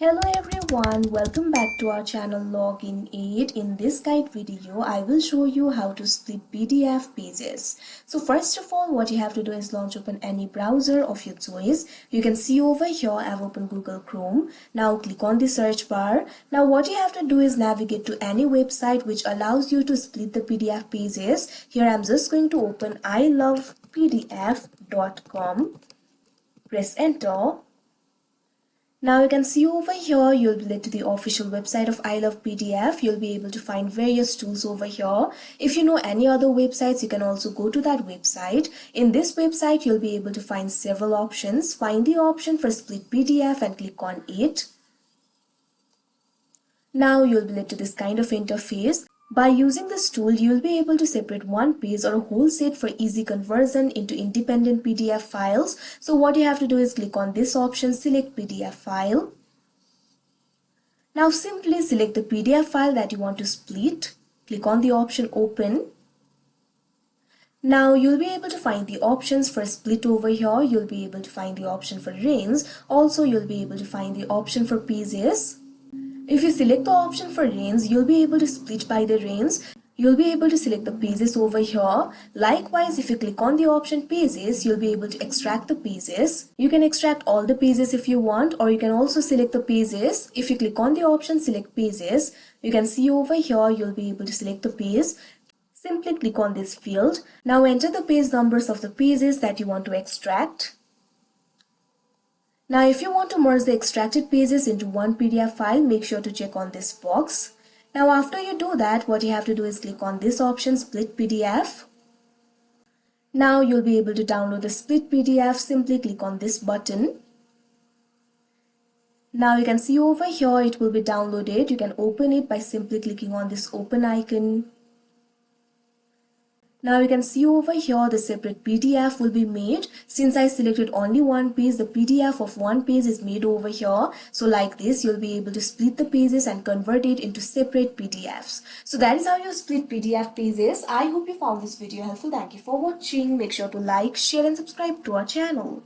Hello everyone, welcome back to our channel Login 8. In this guide video, I will show you how to split PDF pages. So first of all, what you have to do is launch open any browser of your choice. You can see over here, I've opened Google Chrome. Now click on the search bar. Now what you have to do is navigate to any website which allows you to split the PDF pages. Here I'm just going to open ilovepdf.com. Press enter. Now you can see over here, you'll be led to the official website of I Love PDF. You'll be able to find various tools over here. If you know any other websites, you can also go to that website. In this website, you'll be able to find several options. Find the option for split PDF and click on it. Now you'll be led to this kind of interface. By using this tool, you'll be able to separate one page or a whole set for easy conversion into independent PDF files. So what you have to do is click on this option, select PDF file. Now simply select the PDF file that you want to split. Click on the option open. Now you'll be able to find the options for split over here. You'll be able to find the option for reigns. Also you'll be able to find the option for pages. If you select the option for reigns, you'll be able to split by the reigns. You'll be able to select the pages over here. Likewise, if you click on the option pages, you'll be able to extract the pages. You can extract all the pages if you want, or you can also select the pages. If you click on the option select pages, you can see over here, you'll be able to select the page. Simply click on this field. Now enter the page numbers of the pages that you want to extract. Now if you want to merge the extracted pages into one PDF file, make sure to check on this box. Now after you do that, what you have to do is click on this option, split PDF. Now you'll be able to download the split PDF. Simply click on this button. Now you can see over here it will be downloaded. You can open it by simply clicking on this open icon. Now you can see over here the separate PDF will be made. Since I selected only one page, the PDF of one page is made over here. So like this, you'll be able to split the pages and convert it into separate PDFs. So that is how you split PDF pages. I hope you found this video helpful. Thank you for watching. Make sure to like, share and subscribe to our channel.